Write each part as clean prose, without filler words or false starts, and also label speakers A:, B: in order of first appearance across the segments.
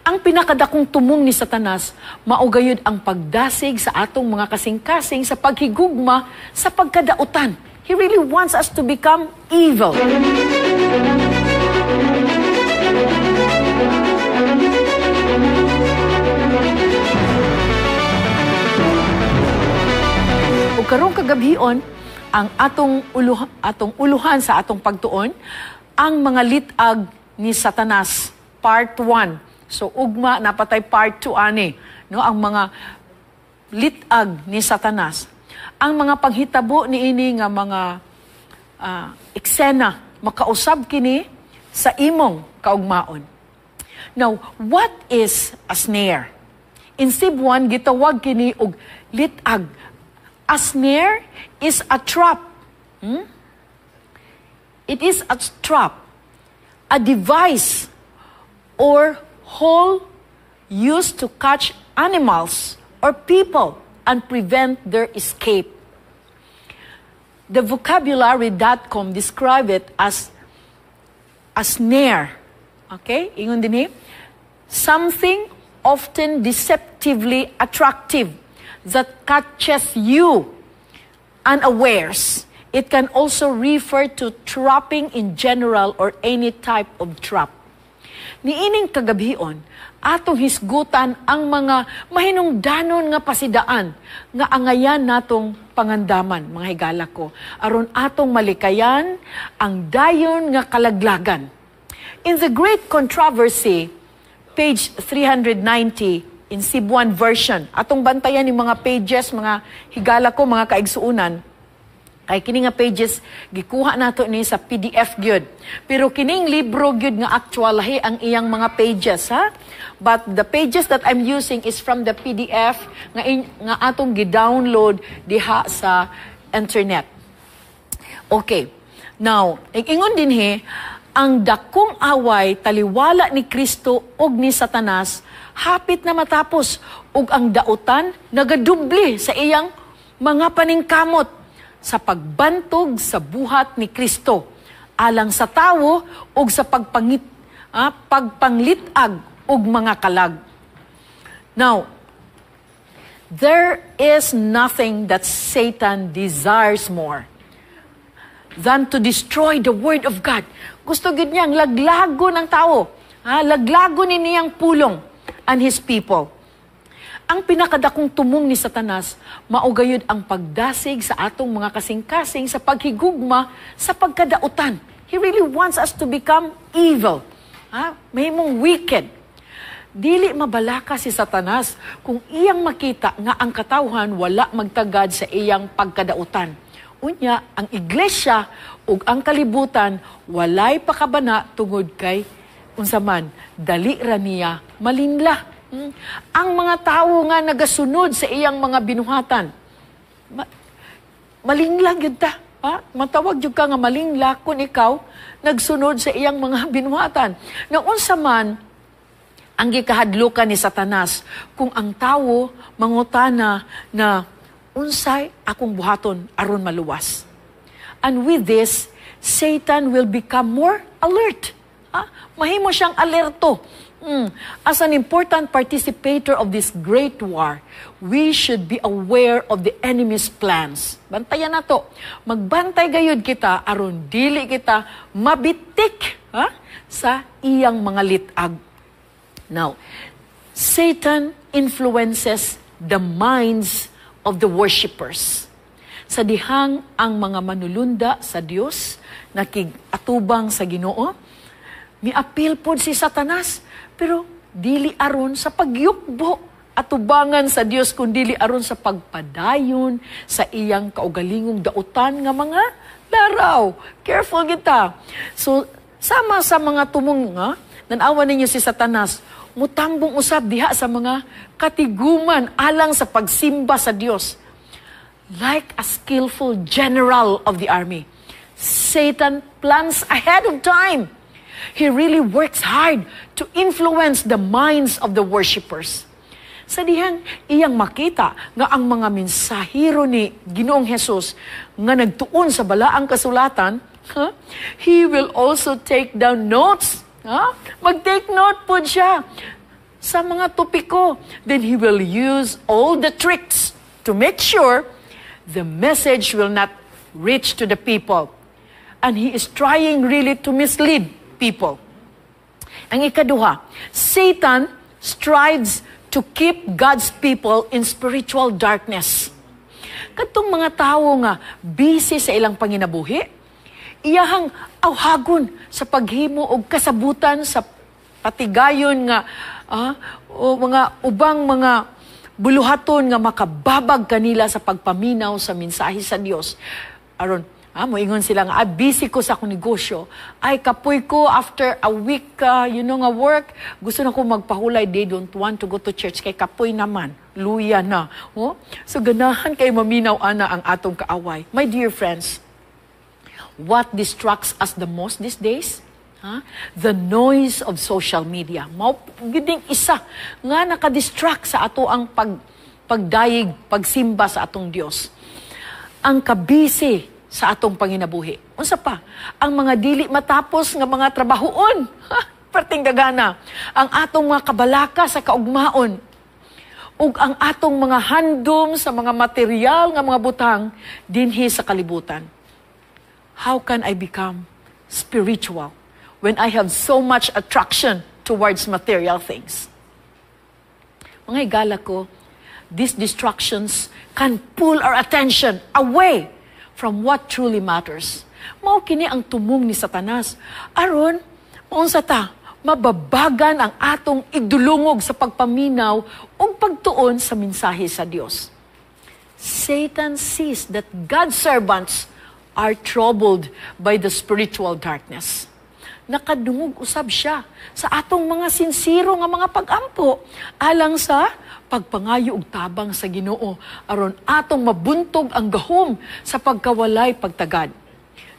A: Ang pinakadakong tumong ni Satanas, maugayod ang pagdasig sa atong mga kasing-kasing sa paghigugma sa pagkadautan. He really wants us to become evil. O karong kagabhion, ang atong uluhan sa atong pagtuon, ang mga litag ni Satanas, part 1. So, ugma, napatay part 2 ani. No? Ang mga litag ni Satanas. Ang mga panghitabo ni ini nga mga eksena, makausab kini sa imong kaugmaon. Now, what is a snare? In Cebuan, gitawag kini og litag. A snare is a trap. It is a trap. A device or hole used to catch animals or people and prevent their escape. The vocabulary.com describe it as a snare. Okay? Ingon din something often deceptively attractive that catches you unawares. It can also refer to trapping in general or any type of trap. Niining kagabhion, atong hisgutan ang mga mahinungdanon nga pasidaan nga angayan natong pangandaman, mga higala ko, aron atong malikayan ang dayon nga kalaglagan. In the Great Controversy, page 390 in Cebuan version, atong bantayan ni mga pages, mga higala ko, mga kaigsuunan, kay kini nga pages gikuha nato ni sa PDF gyud. Pero kining libro gyud nga actual lahi ang iyang mga pages, ha? But the pages that I'm using is from the PDF nga atong gi-download diha sa internet. Okay. Now, ingon din ang dakong away taliwala ni Kristo ug ni Satanas hapit na matapos ug ang dautan nagadubli sa iyang mga paningkamot sa pagbantog sa buhat ni Kristo alang sa tawo ug sa pagpanglitag ug mga kalag. Now, there is nothing that Satan desires more than to destroy the Word of God. Gusto gid niyang laglago ng tao, laglago ni niyang pulong and his people. Ang pinakadakong tumong ni Satanas, maugayod ang pagdasig sa atong mga kasing-kasing sa paghigugma sa pagkadautan. He really wants us to become evil. Mahimong wicked. Dili mabalaka si Satanas kung iyang makita nga ang katawhan wala magtagad sa iyang pagkadautan. Unya, ang iglesia ug ang kalibutan walay pakabana tungod kay unsaman dali ra niya malinla. Ang mga tao nga nagasunod sa iyang mga binuhatan. Malingla gyud ta. Matawag jud ka nga malingla kung ikaw nagsunod sa iyang mga binuhatan. Na unsa man ang gikahadlukan ni Satanas kung ang tao mangutana na unsay akong buhaton aron maluwas. And with this, Satan will become more alert. Mahimo siyang alerto. As an important participator of this great war, we should be aware of the enemy's plans. Bantayan na to. Magbantay gayud kita aron dili kita mabitik sa iyang mga litag. Now, Satan influences the minds of the worshipers. Sa dihang ang mga manulunda sa Dios nakig-atubang sa Ginoo, miapil pod si Satanas, pero dili aron sa pagyukbo at tubangan sa Dios kundi dili aron sa pagpadayon sa iyang kaugalingong dautan nga mga laraw. Careful kita. So, sama sa mga tumong nanawa ninyo si Satanas, mutambong usab diha sa mga katiguman alang sa pagsimba sa Dios. Like a skillful general of the army, Satan plans ahead of time. He really works hard to influence the minds of the worshipers. Sa dihang iyang makita nga ang mga mensahero ni Ginoong Hesus nga nagtuon sa balaang kasulatan, he will also take down notes. Mag-take note po siya. sa mga topiko. Then he will use all the tricks to make sure the message will not reach to the people. And he is trying really to mislead people. Ang ikaduha, Satan strives to keep God's people in spiritual darkness. Katong mga tao nga busy sa ilang panginabuhi, iyahang awhagon sa paghimo og kasabutan sa patigayon nga o mga ubang mga buluhaton nga makababag kanila sa pagpaminaw sa mensahe sa Dios. Aron moingon sila nga, busy ko sa akong negosyo. Ay, kapoy ko, after a week, nga work, gusto na ko magpahulay, they don't want to go to church, kay kapoy naman, luya na. Oh? So, ganahan kay maminaw, ana, ang atong kaaway. My dear friends, what distracts us the most these days? The noise of social media. Giding isa nga nakadistract sa ato ang pagdayig, pagsimba sa atong Dios. Ang kabisi sa atong panginabuhi. Unsa pa? Ang mga dili matapos nga mga trabahoon. Perting dagana. Ang atong mga kabalaka sa kaugmaon. Ug ang atong mga handom sa mga material nga mga butang dinhi sa kalibutan. How can I become spiritual when I have so much attraction towards material things? Mga higala ko, these distractions can pull our attention away from what truly matters. Mao kini ang tumong ni Satanas. Aron, maunsa ta, mababagan ang atong idulungog sa pagpaminaw o pagtuon sa mensahe sa Dios. Satan sees that God's servants are troubled by the spiritual darkness. Nakadungog usab siya sa atong mga sinsiro nga mga pag-ampo alang sa pagpangayo og tabang sa Ginoo aron atong mabuntog ang gahom sa pagkawalay pagtagad.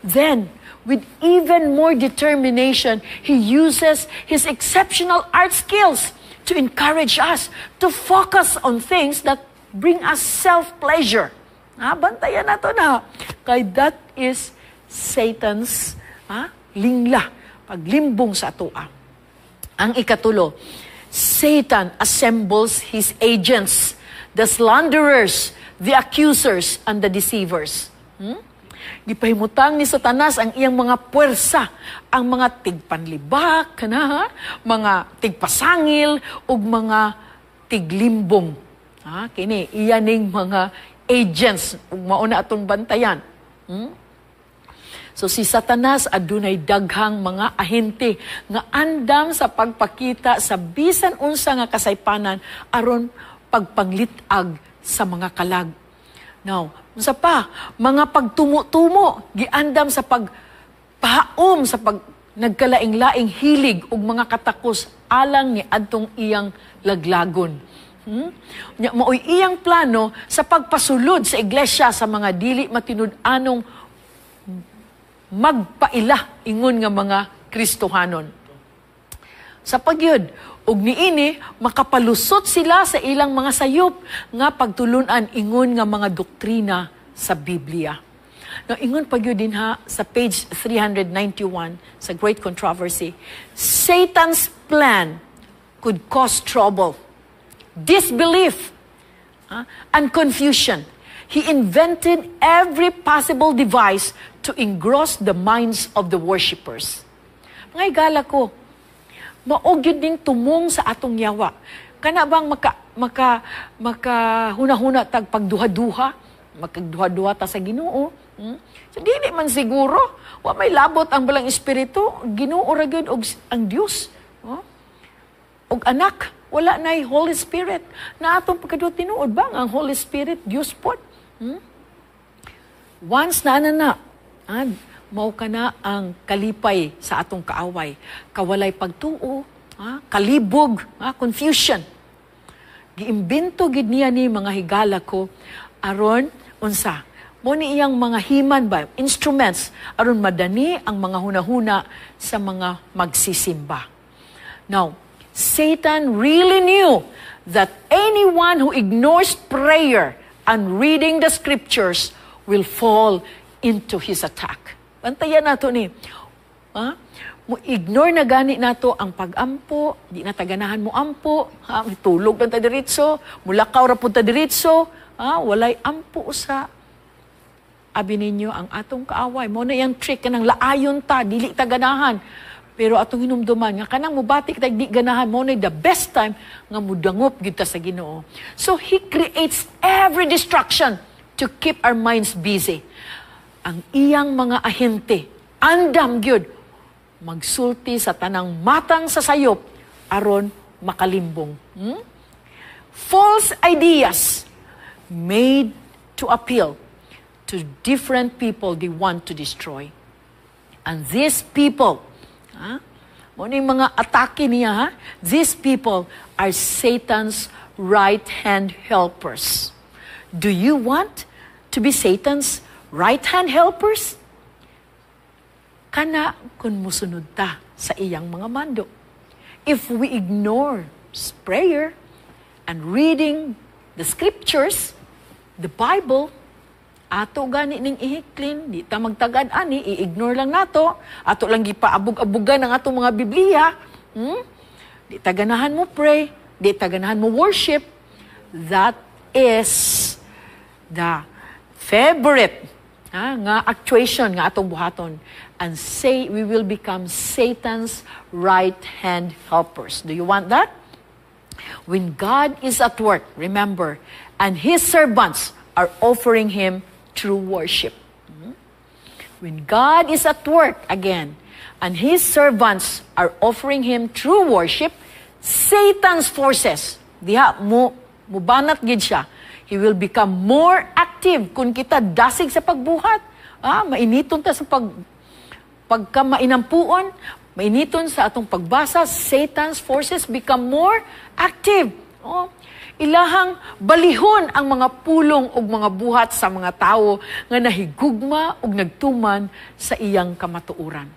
A: Then, with even more determination, he uses his exceptional art skills to encourage us to focus on things that bring us self-pleasure. Bantayan nato na. Kay that is Satan's lingla, paglimbong sa atoa. Ang ikatulo, Satan assembles his agents, the slanderers, the accusers, and the deceivers. Gipahimutang ni Satanas ang iyang mga puwersa, ang mga tigpanlibak, mga tigpasangil, ug mga tiglimbong. Kini, iyaning mga agents, ug mauna atong bantayan. So si Satanas adunay daghang mga ahente nga andam sa pagpakita sa bisan unsa nga kasaypanan aron pagpanglitag sa mga kalag. Now, unsa pa? Mga pagtumo-tumo giandam sa pagpahaom sa nagkalaing-laing hilig ug mga katakos alang ni adtong iyang laglagon. Maoy iyang plano sa pagpasulod sa iglesia sa mga dili matinud-anong magpaila ingon nga mga Kristohanon. Sa pagyud, ug niini makapalusot sila sa ilang mga sayop nga pagtulunan ingon nga mga doktrina sa Biblia. Now, ingon pagyud din sa page 391 sa Great Controversy, Satan's plan could cause trouble, disbelief, and confusion. He invented every possible device to engross the minds of the worshipers. Mga igala ko, maogyod ding tumong sa atong yawa. Kana bang huna-huna tag pagduha-duha? Magduha-duha ta sa Ginoo. So, dili man siguro. Wa may labot ang balang espiritu. Ginoo ra gyud og ang Dios. Og anak, wala na'y Holy Spirit. Na atong pagkaduha tinuod ba ang Holy Spirit, Dios pod? Once na mao ka na ang kalipay sa atong kaaway. Kawalay pagtuo, kalibog, confusion. Giimbento gid niya ni mga higala ko aron unsa mo ni iyang mga himan ba instruments aron madani ang mga hunahuna sa mga magsisimba. Now, Satan really knew that anyone who ignores prayer and reading the scriptures will fall into his attack. Bantayan nato ni. mo ignore na gani nato ang pag-ampo, di na taganahan mo ampo, ha, tulog lang ta diretso, mulakaw ra pud ta diretso, ha, walay ampo usa. Abi ninyo ang atong kaaway, mo na yang trick kanang laayon ta, dili ta ganahan. Pero atong hinumduman nga kanang mubatik tag di ganahan, mo na the best time nga mudangop gid ta sa Ginoo. So he creates every distraction to keep our minds busy. Ang iyang mga ahente, andam gyud magsulti sa tanang matang sa sayop aron makalimbong. False ideas made to appeal to different people they want to destroy. And these people, mo ni mga atake niya, ha? These people are Satan's right-hand helpers. Do you want to be Satan's right-hand helpers? Kana kung musunod ta sa iyang mga mando. If we ignore prayer and reading the scriptures, the Bible, ato gani ning ihiklin, di ta magtagad ani, i-ignore lang nato, ato lang gipaabog-abugan ang atong mga Biblia, di ta ganahan mo pray, di ta ganahan mo worship, that is the favorite nga actuation nga atong buhaton. And say we will become Satan's right-hand helpers. Do you want that? When God is at work, remember, and his servants are offering him true worship. When God is at work again, and his servants are offering him true worship, Satan's forces, diha mubanat gid siya. He will become more active kung kita dasig sa pagbuhat. Mainiton ta sa pagka mainampuon, mainiton sa atong pagbasa, Satan's forces become more active. Ilahang balihon ang mga pulong ug mga buhat sa mga tawo nga nahigugma ug nagtuman sa iyang kamatuoran.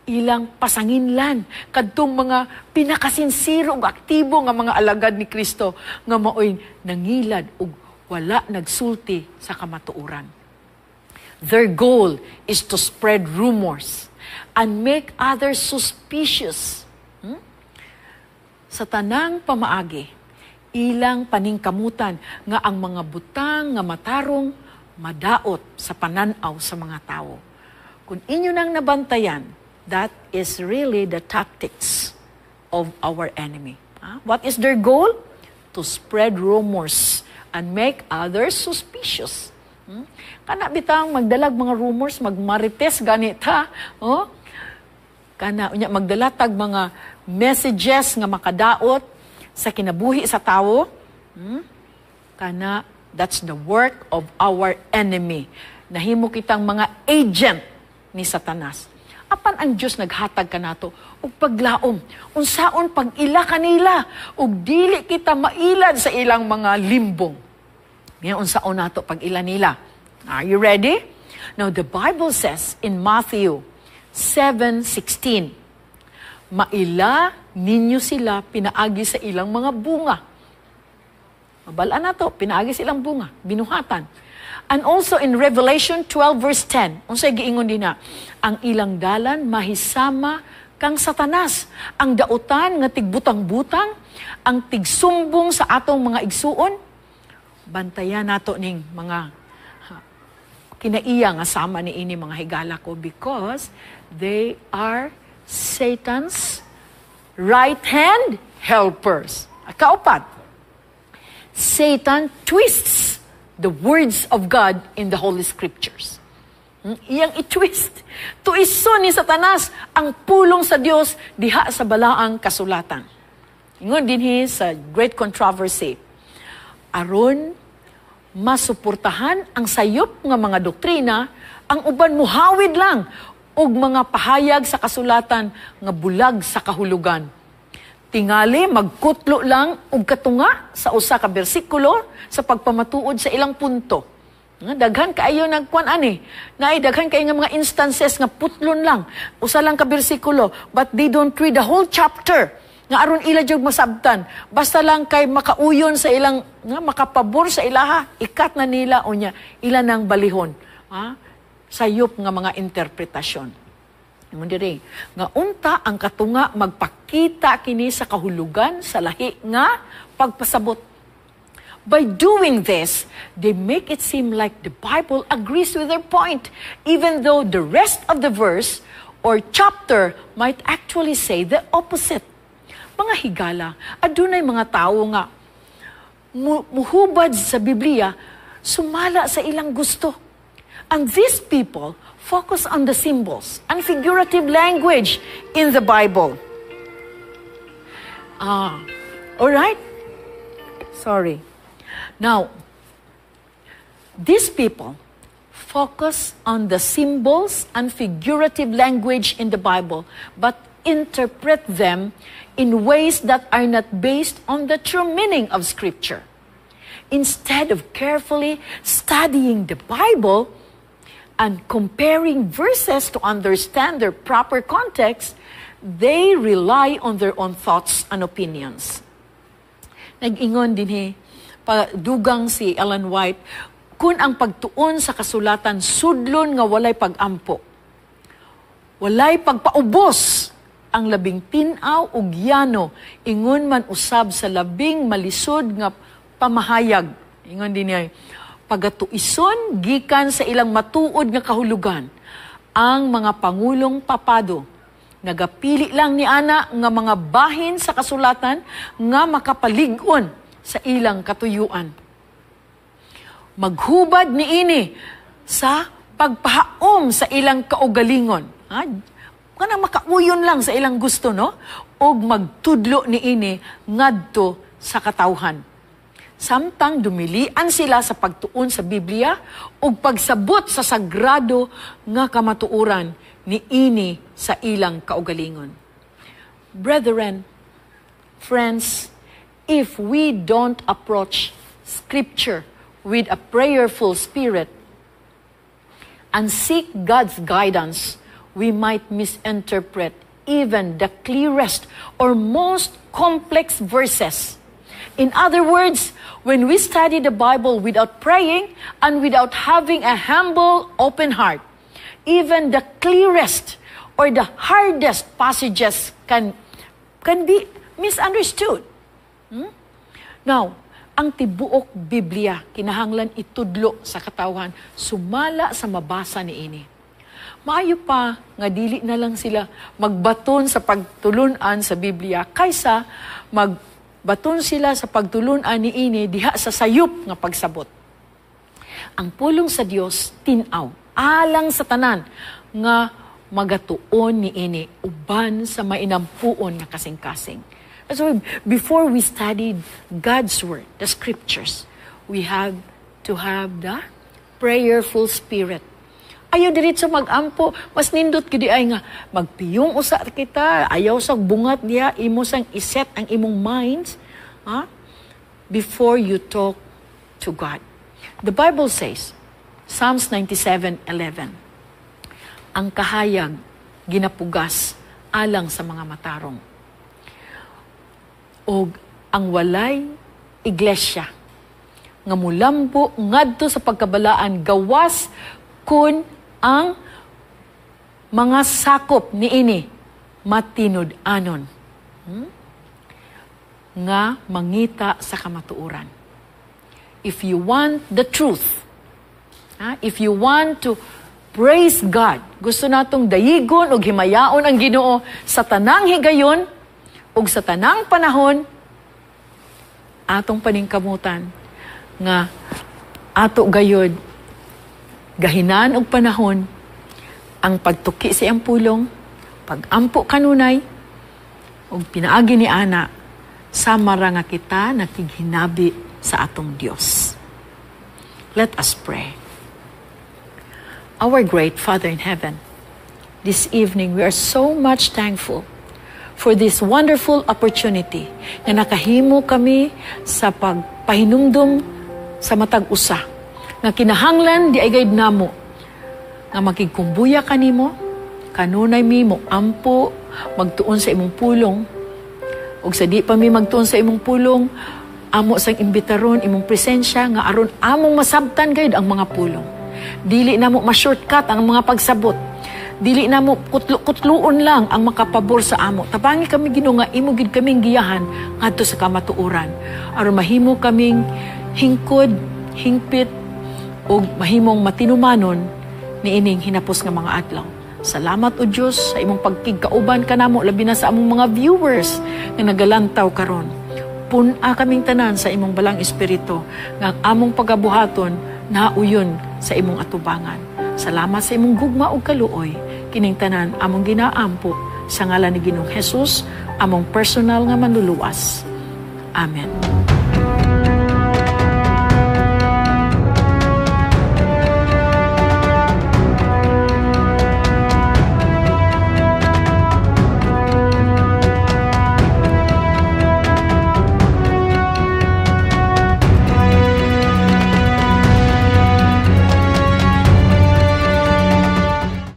A: Ilang pasanginlan kadtong mga pinakasinsiro ug aktibo nga mga alagad ni Kristo nga maoy nangilad ug wala nagsulti sa kamatuoran. Their goal is to spread rumors and make others suspicious. Sa tanang pamaagi, ilang paningkamutan nga ang mga butang nga matarong madaot sa pananaw sa mga tao. Kung inyo nang nabantayan, that is really the tactics of our enemy. What is their goal? To spread rumors and make others suspicious. Kana bitang magdalag mga rumors, magmarites ganita, kana unya magdalatag mga messages nga makadaot sa kinabuhi sa tawo. Kana that's the work of our enemy. Nahimo kitang mga agent ni Satanas. Apan ang Diyos naghatag kanato og paglaom, unsaon pag-ila kanila ug dili kita mailad sa ilang mga limbong. Ngayon, unsaon nato pag-ila nila. Are you ready? Now, the Bible says in Matthew 7:16, maila ninyo sila pinaagi sa ilang mga bunga. Mabalaan na to, pinaagi sa ilang bunga, binuhatan. And also in Revelation 12 verse 10, unsay giingon din na, ang ilang dalan mahisama kang Satanas, ang dautan nga tigbutang-butang, ang tigsumbong sa atong mga igsuon. Bantayan nato ning mga kinaiya nga sama ni ini mga higala ko because they are Satan's right-hand helpers. Kaupat, Satan twists the words of God in the Holy Scriptures. Iyang i-twist. Tuiso ni Satanas ang pulong sa Dios diha sa balaang kasulatan. Ingon din sa great controversy. Aron masuportahan ang sayop nga mga doktrina, ang uban muhawid lang og mga pahayag sa kasulatan nga bulag sa kahulugan. Tingali magkutlo lang og katunga sa usa ka bersikulo sa pagpamatuod sa ilang punto. Daghan kaayo nagkuan ani. Naay daghan kaayo nga mga instances nga putlon lang, usa lang ka bersikulo, but they don't read the whole chapter. Nga aron ila jud masabtan. Basta lang kay makauyon sa ilang nga makapabor sa ilaha, ikat na nila unya ila nang balihon. Sayop nga mga interpretasyon. Ingon diri nga unta ang katunga magpakita kini sa kahulugan sa lahi nga pagpasabot. By doing this, they make it seem like the Bible agrees with their point, even though the rest of the verse or chapter might actually say the opposite. Mga higala, adunay mga tao nga muhubad sa Biblia, sumala sa ilang gusto. And these people focus on the symbols and figurative language in the Bible. Alright? Sorry. Now, these people focus on the symbols and figurative language in the Bible, but interpret them in ways that are not based on the true meaning of Scripture. Instead of carefully studying the Bible and comparing verses to understand their proper context, they rely on their own thoughts and opinions. Nag-ingon din dugang si Ellen White, kung ang pagtuon sa kasulatan sudlon nga walay pag-ampo, walay pagpaubos, ang labing tinaw ug yano, ingon man usab sa labing malisod nga pamahayag. Ingon din niya, pagatuison gikan sa ilang matuod nga kahulugan, ang mga pangulong papado, nagapili lang ni ana nga mga bahin sa kasulatan nga makapalig-on sa ilang katuyuan. Maghubad niini sa pagpahaom sa ilang kaugalingon. Kanang makauyon lang sa ilang gusto, no? O magtudlo niini ngadto sa katawhan. Samtang dumilian sila sa pagtuon sa Biblia ug pagsabot sa sagrado nga kamatuoran niini sa ilang kaugalingon. Brethren, friends, if we don't approach Scripture with a prayerful spirit and seek God's guidance, we might misinterpret even the clearest or most complex verses. In other words, when we study the Bible without praying and without having a humble, open heart, even the clearest or the hardest passages can be misunderstood. Now, ang tibuok Biblia, kinahanglan itudlo sa katawhan, sumala sa mabasa niini. Maayo pa nga dili na lang sila magbaton sa pagtulunan sa Biblia kaysa magbaton sila sa pagtulunan niini diha sa sayop nga pagsabot. Ang pulong sa Dios tin-aw alang sa tanan nga magatuon niini uban sa mainampuon nga kasing-kasing. So before we studied God's Word, the Scriptures, we have to have the prayerful spirit. Ayaw diretso mag-ampo, mas nindot gidi ay nga, magpiyong usa kita, ayaw sa bungat niya, imo sang iset ang imong minds, before you talk to God. The Bible says, Psalms 97:11, ang kahayag, ginapugas, alang sa mga matarong. O ang walay iglesia nga mulambo ngadto sa pagkabalaan gawas kun ang mga sakop niini matinud-anon nga mangita sa kamatuoran. If you want the truth, if you want to praise God, gusto natong dayigon o himayaon ang Ginoo sa tanang higayon ug sa tanang panahon, atong paningkamutan nga ato gayod gahinan og panahon ang pagtuki sa iyang pulong, pagampo kanunay ug pinaagi ni ana samara nga kita nakighinabi sa atong Dios. Let us pray. Our great Father in heaven, this evening we are so much thankful for this wonderful opportunity na nakahimo kami sa pagpahinumdum sa matag usa nga kinahanglan di ay gaid namo nga makigkumbuya kanimo kanunay mi mo ampo magtuon sa imong pulong ug sa di pa mi magtuon sa imong pulong amo sang imbitaron imong presensya nga aron among masabtan gayud ang mga pulong. Dili namo ma-shortcut ang mga pagsabot. Dili na mo kutluon lang ang makapabor sa amo. Tabangi kami Ginoo nga imo gid kaming giyahan ngadto sa kamatuoran. Aron mahimo kaming hingkod, hingpit ug mahimong matinumanon niining hinapos nga mga adlaw. Salamat o Diyos sa imong pagkigkauban kanamo labi na sa among mga viewers nga nagalantaw karon. Pun-a kaming tanan sa imong balang espiritu nga among pagabuhaton nauyon sa imong atubangan. Salamat sa imong gugma ug kaluoy. Kining tanan among ginaampo sa ngalan ni Ginoong Hesus, among personal nga manluluwas. Amen.